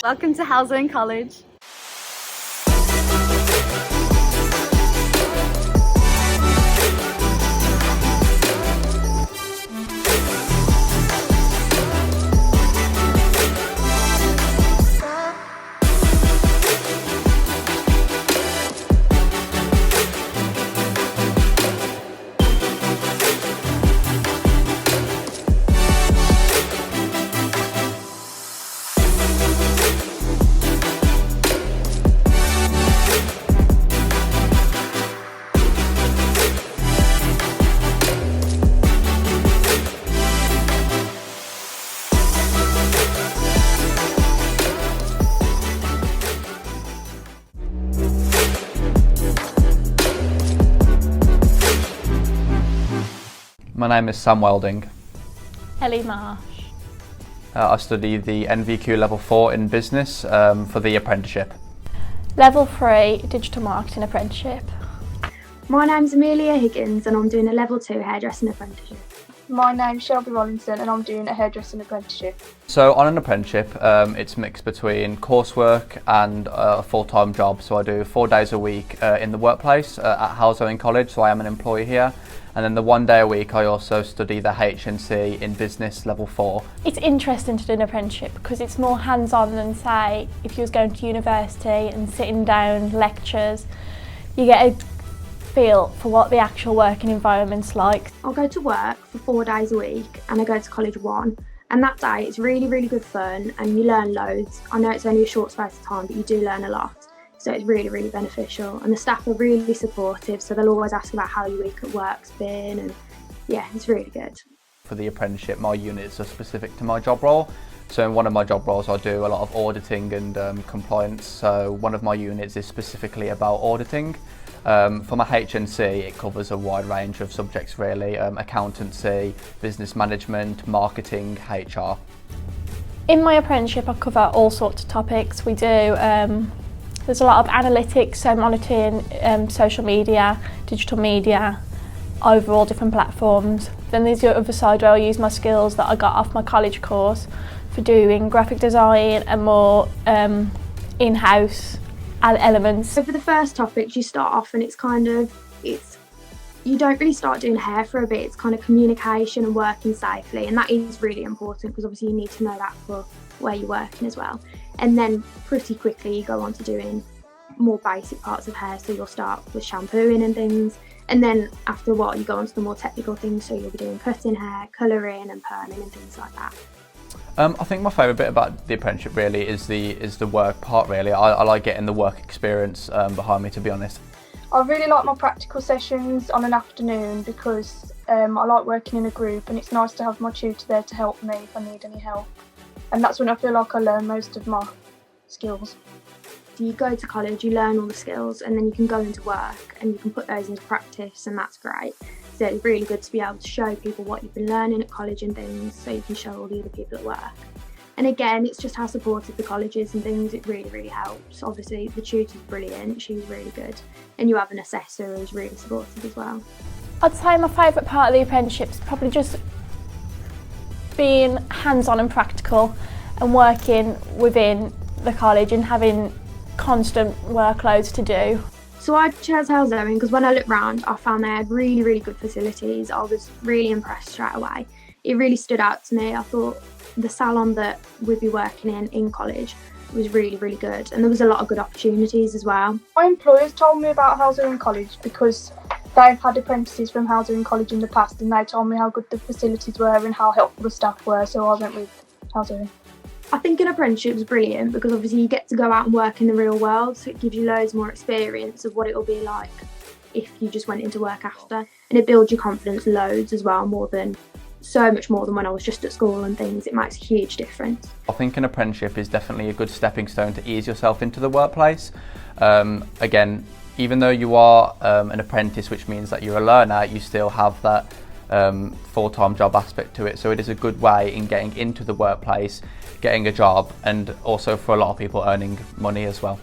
Welcome to Halesowen College. My name is Sam Welding. Ellie Marsh. I study the NVQ Level 4 in Business for the Apprenticeship. Level 3 Digital Marketing Apprenticeship. My name's Amelia Higgins and I'm doing a Level 2 Hairdressing Apprenticeship. My name's Shelby Rollinson and I'm doing a hairdressing apprenticeship. So on an apprenticeship, it's mixed between coursework and a full-time job. So I do 4 days a week in the workplace at Halesowen College, so I am an employee here. And then the 1 day a week I also study the HNC in Business Level 4. It's interesting to do an apprenticeship because it's more hands-on than, say, if you was going to university and sitting down lectures. You get a feel for what the actual working environment's like. I'll go to work for 4 days a week and I go to college 1. And that day it's really good fun and you learn loads. I know it's only a short space of time, but you do learn a lot. So it's really beneficial, and the staff are really supportive, so they'll always ask about how your week at work's been, and yeah, it's really good. For the apprenticeship, my units are specific to my job role. So in one of my job roles I do a lot of auditing and compliance, so one of my units is specifically about auditing. For my HNC it covers a wide range of subjects really, accountancy, business management, marketing, HR. In my apprenticeship I cover all sorts of topics. We do there's a lot of analytics, so monitoring social media, digital media, over all different platforms. Then there's the other side where I use my skills that I got off my college course for doing graphic design and more in-house elements. So for the first topics you start off and you don't really start doing hair for a bit, it's kind of communication and working safely, and that is really important because obviously you need to know that for where you're working as well. And then pretty quickly you go on to doing more basic parts of hair, so you'll start with shampooing and things, and then after a while you go on to the more technical things, so you'll be doing cutting hair, colouring and perming and things like that. I think my favourite bit about the apprenticeship really is the work part really. I like getting the work experience behind me, to be honest. I really like my practical sessions on an afternoon because I like working in a group, and it's nice to have my tutor there to help me if I need any help. And that's when I feel like I learn most of my skills. So you go to college, you learn all the skills, and then you can go into work and you can put those into practice, and that's great. So it's really good to be able to show people what you've been learning at college and things, so you can show all the other people at work. And again, it's just how supportive the college is and things, it really helps. Obviously the tutor's brilliant, she's really good, and you have an assessor who's really supportive as well. I'd say my favourite part of the apprenticeship is probably just being hands-on and practical and working within the college and having constant workloads to do. So I chose Halesowen because when I looked round I found they had really good facilities. I was really impressed straight away. It really stood out to me. I thought the salon that we'd be working in college was really good, and there was a lot of good opportunities as well. My employers told me about Halesowen College because they've had apprentices from Halesowen College in the past, and they told me how good the facilities were and how helpful the staff were, so I went with Halesowen. I think an apprenticeship is brilliant because obviously you get to go out and work in the real world, so it gives you loads more experience of what it will be like if you just went into work after, and it builds your confidence loads as well, so much more than when I was just at school and things. It makes a huge difference. I think an apprenticeship is definitely a good stepping stone to ease yourself into the workplace. Again, even though you are an apprentice, which means that you're a learner, you still have that full-time job aspect to it. So it is a good way in getting into the workplace, getting a job, and also for a lot of people earning money as well.